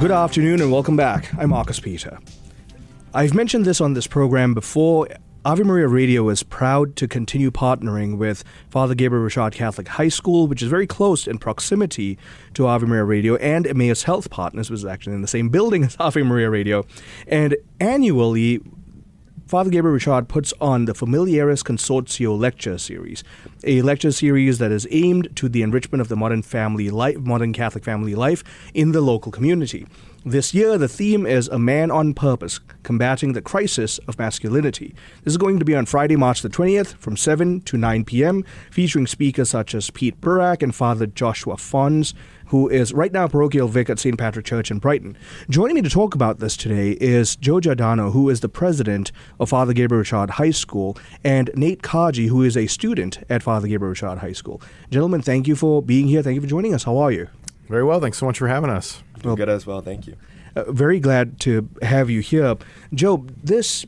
Good afternoon and welcome back. I'm Marcus Peter. I've mentioned this on this program before. Ave Maria Radio is proud to continue partnering with Father Gabriel Richard Catholic High School, which is very close in proximity to Ave Maria Radio, and Emmaus Health Partners, which is actually in the same building as Ave Maria Radio. And annually, Father Gabriel Richard puts on the Familiaris Consortio lecture series, a lecture series that is aimed to the enrichment of the modern Catholic family life in the local community. This year, the theme is A Man on Purpose, Combating the Crisis of Masculinity. This is going to be on Friday, March the 20th from 7 to 9 p.m., featuring speakers such as Pete Burak and Father Joshua Fons, who is right now parochial vic at St. Patrick Church in Brighton. Joining me to talk about this today is Joe Jordano, who is the president of Father Gabriel Richard High School, and Nate Kaji, who is a student at Father Gabriel Richard High School. Gentlemen, thank you for being here. Thank you for joining us. How are you? Very well. Thanks so much for having us. Well, good as well. Thank you. Very glad to have you here. Joe, this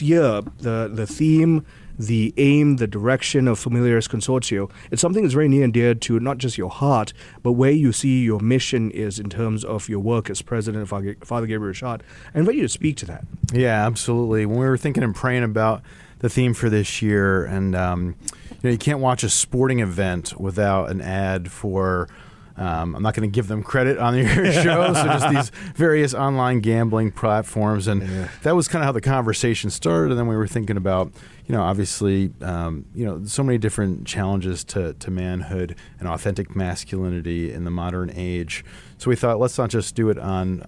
year, the theme, the aim, the direction of Familiaris Consortio, it's something that's very near and dear to not just your heart, but where you see your mission is in terms of your work as president of Father Gabriel Richard. I invite you to speak to that. Yeah, absolutely. When we were thinking and praying about the theme for this year, and you can't watch a sporting event without an ad for I'm not going to give them credit on your show, so just these various online gambling platforms. And that was kind of how the conversation started. And then we were thinking about, obviously, so many different challenges to manhood and authentic masculinity in the modern age. So we thought, let's not just do it on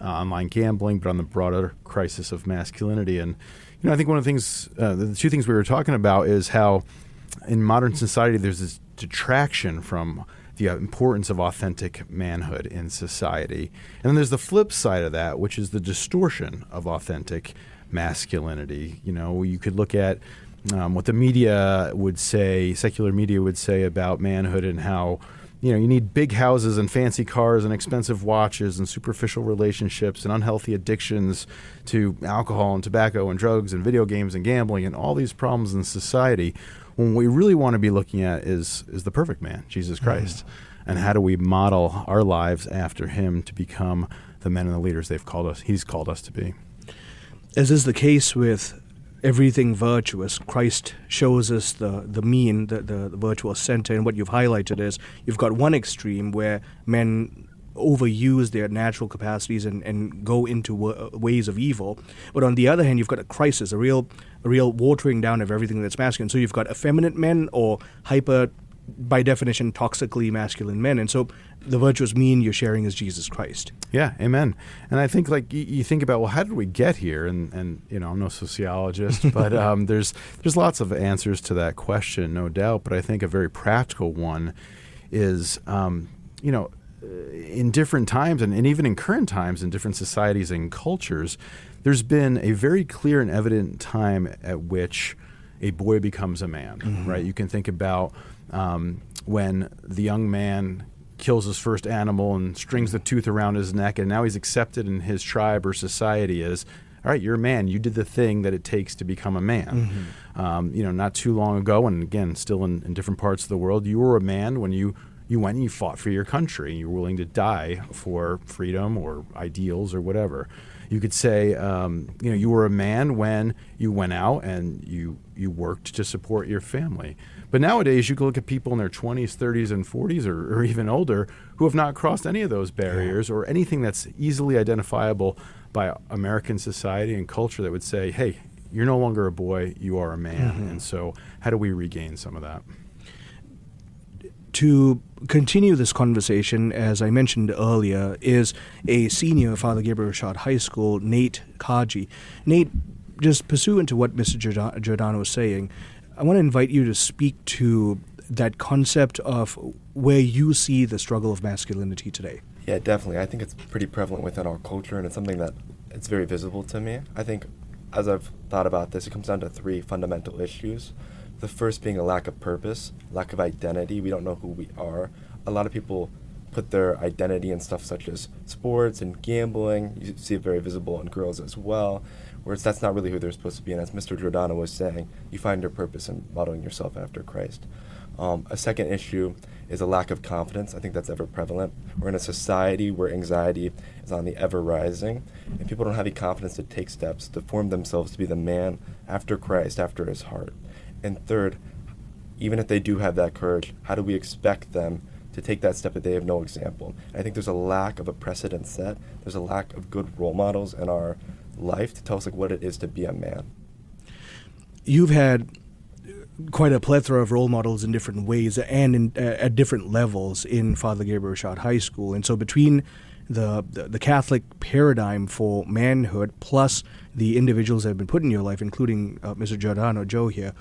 online gambling, but on the broader crisis of masculinity. And, I think one of the things, the two things we were talking about is how in modern society there's this detraction from the importance of authentic manhood in society. And then there's the flip side of that, which is the distortion of authentic masculinity. You could look at what the media would say, secular media would say about manhood, and how, you need big houses and fancy cars and expensive watches and superficial relationships and unhealthy addictions to alcohol and tobacco and drugs and video games and gambling and all these problems in society. When we really want to be looking at is the perfect man, Jesus Christ. And how do we model our lives after him to become the men and the leaders he's called us to be. As is the case with everything virtuous, Christ shows us the mean, the virtuous center. And what you've highlighted is you've got one extreme where men overuse their natural capacities and go into ways of evil. But on the other hand, you've got a crisis, a real watering down of everything that's masculine. So you've got effeminate men or hyper, by definition, toxically masculine men. And so the virtuous mean you're sharing is Jesus Christ. Yeah, amen. And I think you think about, well, how did we get here? And I'm no sociologist, but there's lots of answers to that question, no doubt. But I think a very practical one is, in different times and even in current times in different societies and cultures, there's been a very clear and evident time at which a boy becomes a man, right? You can think about when the young man kills his first animal and strings the tooth around his neck, and now he's accepted in his tribe or society as, all right, you're a man. You did the thing that it takes to become a man. Not too long ago, and again, still in different parts of the world, you were a man when you went and you fought for your country. You were willing to die for freedom or ideals or whatever. You could say, you were a man when you went out and you worked to support your family. But nowadays, you can look at people in their 20s, 30s, and 40s, or even older, who have not crossed any of those barriers or anything that's easily identifiable by American society and culture that would say, hey, you're no longer a boy, you are a man. And so how do we regain some of that? To continue this conversation, as I mentioned earlier, is a senior at Father Gabriel Richard High School, Nate Kaji. Nate, just pursuant to what Mr. Jordano was saying, I want to invite you to speak to that concept of where you see the struggle of masculinity today. Yeah, definitely. I think it's pretty prevalent within our culture, and it's something that it's very visible to me. I think as I've thought about this, it comes down to three fundamental issues. The first being a lack of purpose, lack of identity. We don't know who we are. A lot of people put their identity in stuff such as sports and gambling. You see it very visible in girls as well, whereas that's not really who they're supposed to be. And as Mr. Jordano was saying, you find your purpose in modeling yourself after Christ. A second issue is a lack of confidence. I think that's ever prevalent. We're in a society where anxiety is on the ever rising, and people don't have any confidence to take steps to form themselves to be the man after Christ, after his heart. And third, even if they do have that courage, how do we expect them to take that step if they have no example? I think there's a lack of a precedent set. There's a lack of good role models in our life to tell us like what it is to be a man. You've had quite a plethora of role models in different ways and at different levels in Father Gabriel Rashad High School. And so between the Catholic paradigm for manhood plus the individuals that have been put in your life, including Mr. Jordano, Joe here,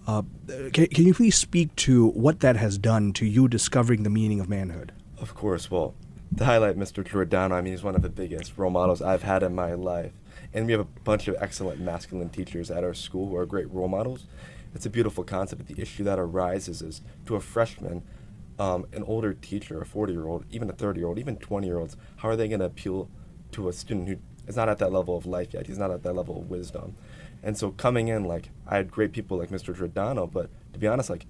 can you please speak to what that has done to you discovering the meaning of manhood? Of course. Well, to highlight Mr. Jordano, I mean, he's one of the biggest role models I've had in my life. And we have a bunch of excellent masculine teachers at our school who are great role models. It's a beautiful concept, but the issue that arises is to a freshman, an older teacher, a 40-year-old, even a 30-year-old, even 20-year-olds, how are they going to appeal to a student who is not at that level of life yet? He's not at that level of wisdom. And so coming in, like, I had great people like Mr. Jordano, but to be honest, like,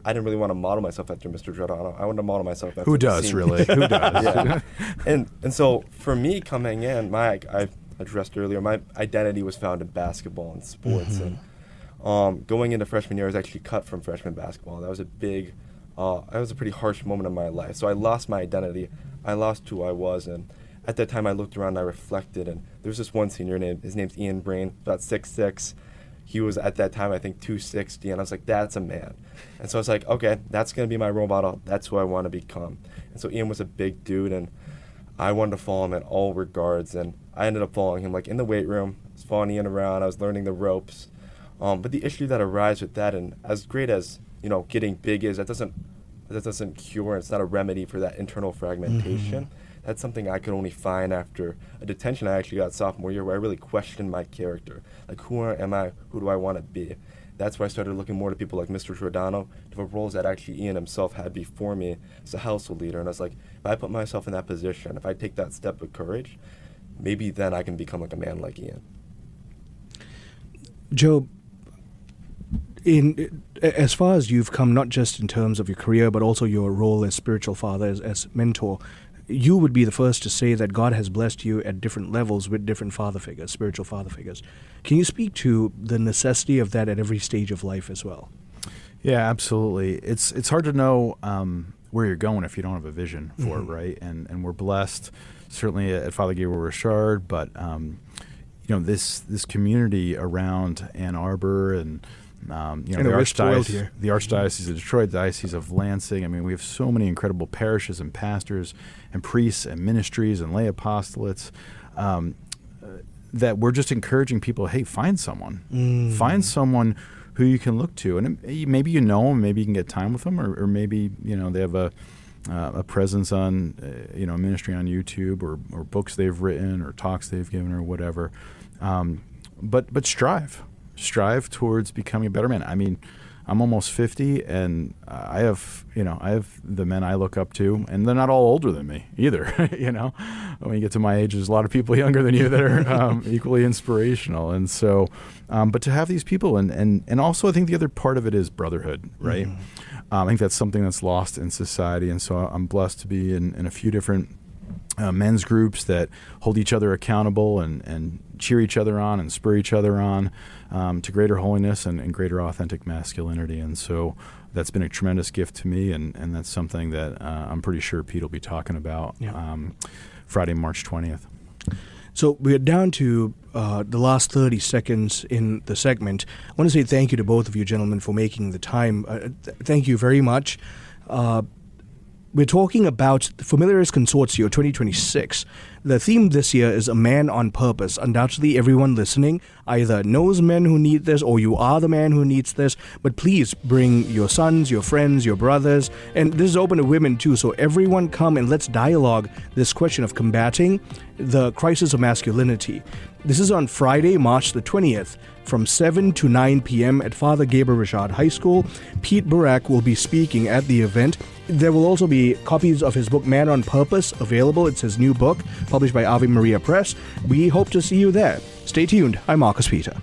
I didn't really want to model myself after Mr. Jordano. I wanted to model myself after Who does, really? Who does? Yeah. And so for me coming in, I addressed earlier, my identity was found in basketball and sports. Mm-hmm. And going into freshman year, I was actually cut from freshman basketball. That was a big, that was a pretty harsh moment in my life. So I lost my identity. I lost who I was. And at that time, I looked around and I reflected. And there was this one senior, his name's Ian Brain, about 6'6". He was at that time, I think, 260. And I was like, that's a man. And so I was like, okay, that's going to be my role model. That's who I want to become. And so Ian was a big dude. And I wanted to follow him in all regards. And I ended up following him like in the weight room. I was following Ian around. I was learning the ropes. But the issue that arises with that, and as great as getting big is, that doesn't cure. It's not a remedy for that internal fragmentation. Mm-hmm. That's something I could only find after a detention I actually got sophomore year, where I really questioned my character. Like, who am I? Who do I want to be? That's why I started looking more to people like Mr. Jordano, to the roles that actually Ian himself had before me as a household leader. And I was like, if I put myself in that position, if I take that step of courage, maybe then I can become like a man like Ian. Joe, as far as you've come, not just in terms of your career, but also your role as spiritual father, as mentor, you would be the first to say that God has blessed you at different levels with different father figures, spiritual father figures. Can you speak to the necessity of that at every stage of life as well? Yeah, absolutely. It's hard to know where you're going if you don't have a vision for it, right? And we're blessed, certainly at Father Gabriel Rashad, but this community around Ann Arbor and the Archdiocese of Detroit, the Diocese of Lansing. I mean, we have so many incredible parishes and pastors and priests and ministries and lay apostolates that we're just encouraging people, hey, find someone. Find someone who you can look to. And maybe you know them, maybe you can get time with them, or maybe they have a presence on a ministry on YouTube or books they've written or talks they've given or whatever. But strive towards becoming a better man. I mean, I'm almost 50, and I have the men I look up to, and they're not all older than me either. When you get to my age, there's a lot of people younger than you that are equally inspirational. And so, but to have these people, and also I think the other part of it is brotherhood, right? I think that's something that's lost in society, and so I'm blessed to be in a few different men's groups that hold each other accountable and cheer each other on and spur each other on to greater holiness and greater authentic masculinity. And so that's been a tremendous gift to me, and that's something that I'm pretty sure Pete will be talking about Friday, March 20th. So we're down to the last 30 seconds in the segment. I want to say thank you to both of you gentlemen for making the time. Thank you very much. We're talking about Familiaris Consortio 2026. The theme this year is a man on purpose. Undoubtedly, everyone listening either knows men who need this or you are the man who needs this. But please bring your sons, your friends, your brothers. And this is open to women too. So everyone come and let's dialogue this question of combating the crisis of masculinity. This is on Friday, March the 20th from 7 to 9 p.m. at Father Gabriel Rashad High School. Pete Barak will be speaking at the event. There will also be copies of his book, Man on Purpose, available. It's his new book, published by Ave Maria Press. We hope to see you there. Stay tuned. I'm Marcus Peter.